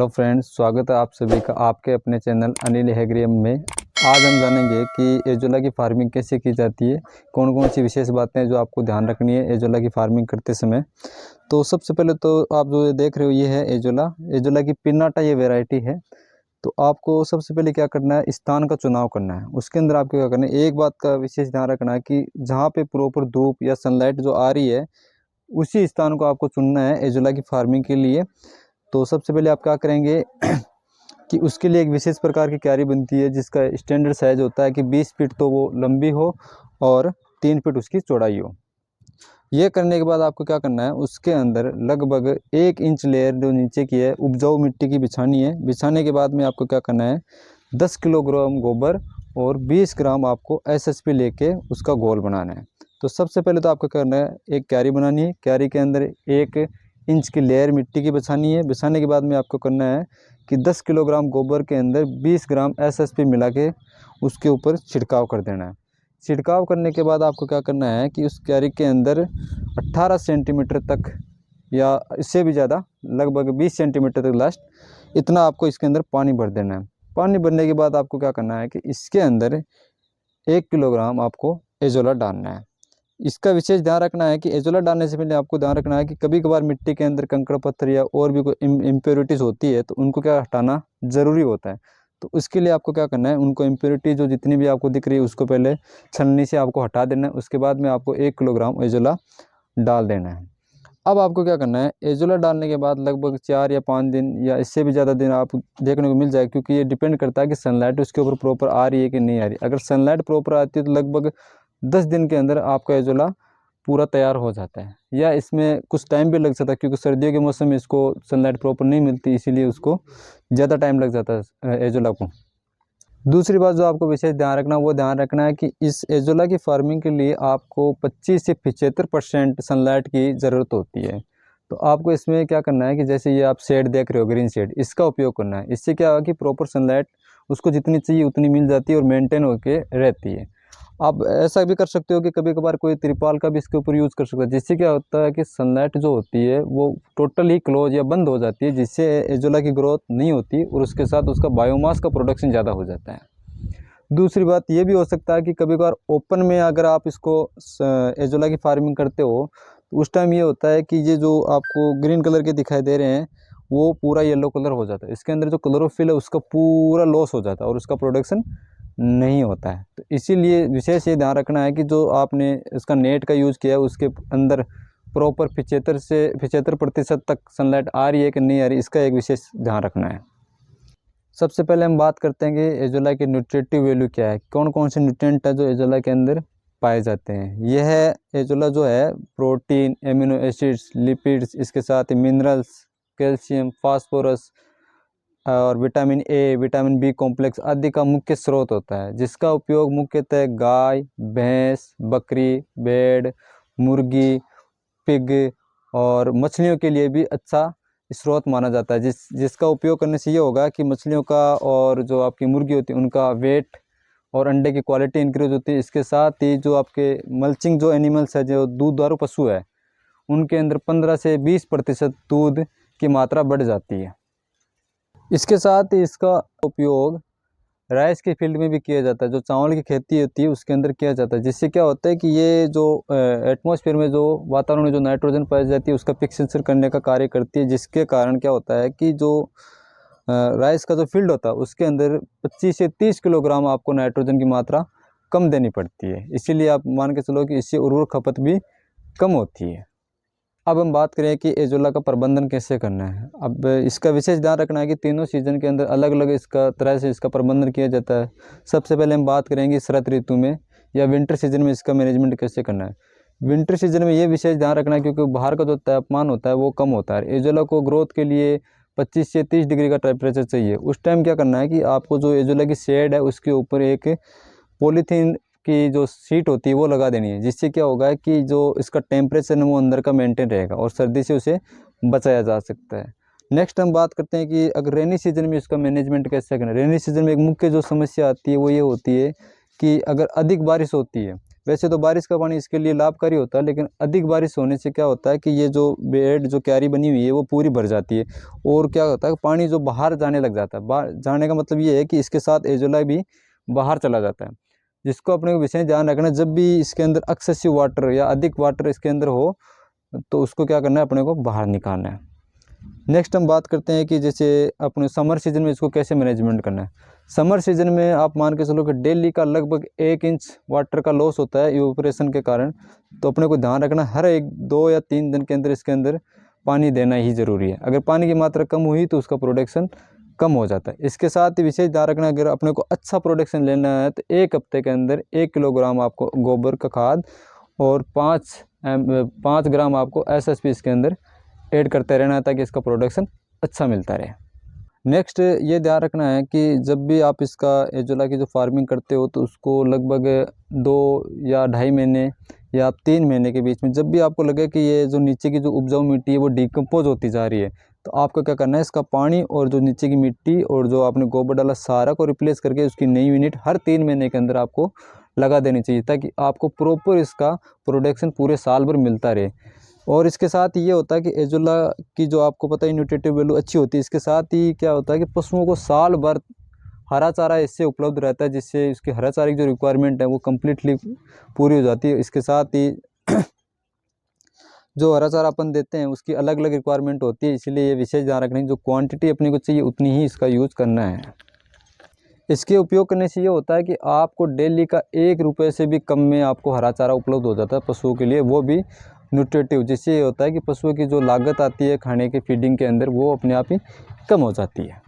Hello friends, स्वागत है आप सभी का आपके अपने चैनल अनिल एग्रियम में। आज हम जानेंगे कि एजोला की फार्मिंग कैसे की जाती है, कौन कौन सी विशेष बातें हैं जो आपको ध्यान रखनी है एजोला की फार्मिंग करते समय। तो सबसे पहले तो आप जो देख रहे हो ये है एजोला की पिन्नाटा ये वैरायटी है। तो आपको सबसे पहले क्या करना है, स्थान का चुनाव करना है। उसके अंदर आपको क्या करना है, एक बात का विशेष ध्यान रखना है कि जहाँ पे प्रॉपर धूप या सनलाइट जो आ रही है उसी स्थान को आपको चुनना है एजोला की फार्मिंग के लिए। तो सबसे पहले आप क्या करेंगे कि उसके लिए एक विशेष प्रकार की क्यारी बनती है जिसका स्टैंडर्ड साइज होता है कि 20 फीट तो वो लंबी हो और 3 फीट उसकी चौड़ाई हो। ये करने के बाद आपको क्या करना है, उसके अंदर लगभग 1 इंच लेयर जो नीचे की है उपजाऊ मिट्टी की बिछानी है। बिछाने के बाद में आपको क्या करना है, 10 किलोग्राम गोबर और 20 ग्राम आपको SSP लेके उसका घोल बनाना है। तो सबसे पहले तो आपको करना है, एक क्यारी बनानी है। क्यारी के अंदर 1 इंच की लेयर मिट्टी की बिछानी है। बिछाने के बाद में आपको करना है कि 10 किलोग्राम गोबर के अंदर 20 ग्राम SSP मिला के उसके ऊपर छिड़काव कर देना है। छिड़काव करने के बाद आपको क्या करना है कि उस क्यारी के अंदर 18 सेंटीमीटर तक या इससे भी ज़्यादा लगभग 20 सेंटीमीटर तक लास्ट इतना आपको इसके अंदर पानी भर देना है। पानी भरने के बाद आपको क्या करना है कि इसके अंदर 1 किलोग्राम आपको एजोला डालना है। इसका विशेष ध्यान रखना है कि एजोला डालने से पहले आपको ध्यान रखना है कि कभी कभार मिट्टी के अंदर कंकड़ पत्थर या और भी कोई इम्प्योरिटीज़ होती है तो उनको क्या हटाना ज़रूरी होता है। तो उसके लिए आपको क्या करना है, उनको इम्प्योरिटी जो जितनी भी आपको दिख रही है उसको पहले छलनी से आपको हटा देना है। उसके बाद में आपको 1 किलोग्राम एजोला डाल देना है। अब आपको क्या करना है, एजोला डालने के बाद लगभग 4 या 5 दिन या इससे भी ज़्यादा दिन आप देखने को मिल जाए, क्योंकि ये डिपेंड करता है कि सनलाइट उसके ऊपर प्रॉपर आ रही है कि नहीं आ रही। अगर सनलाइट प्रॉपर आती है तो लगभग 10 दिन के अंदर आपका एजोला पूरा तैयार हो जाता है, या इसमें कुछ टाइम भी लग सकता है क्योंकि सर्दियों के मौसम में इसको सनलाइट प्रॉपर नहीं मिलती, इसीलिए उसको ज़्यादा टाइम लग जाता है एजोला को। दूसरी बात जो आपको विशेष ध्यान रखना है कि इस एजोला की फार्मिंग के लिए आपको 25 से 75% सनलाइट की ज़रूरत होती है। तो आपको इसमें क्या करना है कि जैसे ये आप शेड देख रहे हो, ग्रीन शेड, इसका उपयोग करना है। इससे क्या होगा कि प्रॉपर सनलाइट उसको जितनी चाहिए उतनी मिल जाती है और मेंटेन होके रहती है। आप ऐसा भी कर सकते हो कि कभी कभार कोई त्रिपाल का भी इसके ऊपर यूज़ कर सकते हैं, जिससे क्या होता है कि सनलाइट जो होती है वो टोटली क्लोज या बंद हो जाती है, जिससे एजोला की ग्रोथ नहीं होती और उसके साथ उसका बायोमास का प्रोडक्शन ज़्यादा हो जाता है। दूसरी बात ये भी हो सकता है कि कभी कभार ओपन में अगर आप इसको एजोला की फार्मिंग करते हो तो उस टाइम ये होता है कि ये जो आपको ग्रीन कलर के दिखाई दे रहे हैं वो पूरा येलो कलर हो जाता है। इसके अंदर जो क्लोरोफिल है उसका पूरा लॉस हो जाता है और उसका प्रोडक्शन नहीं होता है। तो इसीलिए विशेष ये ध्यान रखना है कि जो आपने इसका नेट का यूज़ किया है उसके अंदर प्रॉपर 75 से 75% तक सनलाइट आ रही है कि नहीं आ रही, इसका एक विशेष ध्यान रखना है। सबसे पहले हम बात करते हैं कि एजोला की न्यूट्रिटिव वैल्यू क्या है, कौन कौन से न्यूट्रिएंट है जो एजोला के अंदर पाए जाते हैं। यह है एजोला जो है प्रोटीन, एमिनो एसिड्स, लिपिड्स, इसके साथ ही मिनरल्स, कैल्शियम, फास्फोरस और vitamin A, vitamin B complex आदि का मुख्य स्रोत होता है, जिसका उपयोग मुख्यतः गाय, भैंस, बकरी, भेड़, मुर्गी, पिग और मछलियों के लिए भी अच्छा स्रोत माना जाता है। जिसका उपयोग करने से ये होगा कि मछलियों का और जो आपकी मुर्गी होती है उनका वेट और अंडे की क्वालिटी इंक्रीज होती है। इसके साथ ही जो आपके मल्चिंग जो एनिमल्स है, जो दूधधारू पशु है, उनके अंदर 15 से 20% दूध की मात्रा बढ़ जाती है। इसके साथ ही इसका उपयोग राइस की फील्ड में भी किया जाता है, जो चावल की खेती होती है उसके अंदर किया जाता है। जिससे क्या होता है कि ये जो एटमॉस्फेयर में जो वातावरण में जो नाइट्रोजन पाई जाती है उसका फिक्सेशन करने का कार्य करती है, जिसके कारण क्या होता है कि जो राइस का जो फील्ड होता है उसके अंदर 25 से 30 किलोग्राम आपको नाइट्रोजन की मात्रा कम देनी पड़ती है। इसीलिए आप मान के चलो कि इससे उर्वरक खपत भी कम होती है। अब हम बात करें कि एजोला का प्रबंधन कैसे करना है। अब इसका विशेष ध्यान रखना है कि तीनों सीज़न के अंदर अलग अलग इसका तरह से इसका प्रबंधन किया जाता है। सबसे पहले हम बात करेंगे शरद ऋतु में या विंटर सीजन में इसका मैनेजमेंट कैसे करना है। विंटर सीजन में ये विशेष ध्यान रखना है क्योंकि बाहर का जो तापमान होता है वो कम होता है। एजोला को ग्रोथ के लिए 25 से 30 डिग्री का टेम्परेचर चाहिए। उस टाइम क्या करना है कि आपको जो एजोला की शेड है उसके ऊपर एक पॉलीथीन की जो सीट होती है वो लगा देनी है, जिससे क्या होगा कि जो इसका टेम्परेचर है वो अंदर का मेंटेन रहेगा और सर्दी से उसे बचाया जा सकता है। नेक्स्ट हम बात करते हैं कि अगर रेनी सीजन में इसका मैनेजमेंट कैसे करना है। रेनी सीजन में एक मुख्य जो समस्या आती है वो ये होती है कि अगर अधिक बारिश होती है वैसे तो बारिश का पानी इसके लिए लाभकारी होता है, लेकिन अधिक बारिश होने से क्या होता है कि ये जो बेड जो क्यारी बनी हुई है वो पूरी भर जाती है, और क्या होता है पानी जो बाहर जाने लग जाता है। बाहर जाने का मतलब ये है कि इसके साथ एजोला भी बाहर चला जाता है, जिसको अपने को विशेष ध्यान रखना है। जब भी इसके अंदर एक्सेसिव वाटर या अधिक वाटर इसके अंदर हो तो उसको क्या करना है, अपने को बाहर निकालना है। नेक्स्ट हम बात करते हैं कि जैसे अपने समर सीजन में इसको कैसे मैनेजमेंट करना है। समर सीजन में आप मान के चलो कि डेली का लगभग 1 इंच वाटर का लॉस होता है इवेपोरेशन के कारण, तो अपने को ध्यान रखना हर 2 या 3 दिन के अंदर इसके अंदर पानी देना ही ज़रूरी है। अगर पानी की मात्रा कम हुई तो उसका प्रोडक्शन कम हो जाता है। इसके साथ ही विशेष ध्यान रखना, अगर अपने को अच्छा प्रोडक्शन लेना है तो 1 हफ्ते के अंदर 1 किलोग्राम आपको गोबर का खाद और 5 ग्राम आपको SSP इसके अंदर ऐड करते रहना है, ताकि इसका प्रोडक्शन अच्छा मिलता रहे। नेक्स्ट ये ध्यान रखना है कि जब भी आप इसका एजोला की जो फार्मिंग करते हो तो उसको लगभग 2 या 2.5 महीने या 3 महीने के बीच में जब भी आपको लगे कि ये जो नीचे की जो उपजाऊ मिट्टी है वो डिकम्पोज होती जा रही है, तो आपको क्या करना है, इसका पानी और जो नीचे की मिट्टी और जो आपने गोबर डाला सारा को रिप्लेस करके उसकी नई यूनिट हर 3 महीने के अंदर आपको लगा देनी चाहिए, ताकि आपको प्रॉपर इसका प्रोडक्शन पूरे साल भर मिलता रहे। और इसके साथ ये होता है कि एजोला की जो आपको पता है न्यूट्रिटिव वैल्यू अच्छी होती है। इसके साथ ही क्या होता है कि पशुओं को साल भर हरा चारा इससे उपलब्ध रहता है, जिससे इसकी हरा चारे की जो रिक्वायरमेंट है वो कम्प्लीटली पूरी हो जाती है। इसके साथ ही जो हरा चारा अपन देते हैं उसकी अलग अलग रिक्वायरमेंट होती है, इसलिए ये विशेष ध्यान रखने की जो क्वांटिटी अपने को चाहिए उतनी ही इसका यूज़ करना है। इसके उपयोग करने से ये होता है कि आपको डेली का 1 रुपये से भी कम में आपको हरा चारा उपलब्ध हो जाता है पशुओं के लिए, वो भी न्यूट्रिटिव, जिससे ये होता है कि पशुओं की जो लागत आती है खाने के फीडिंग के अंदर वो अपने आप ही कम हो जाती है।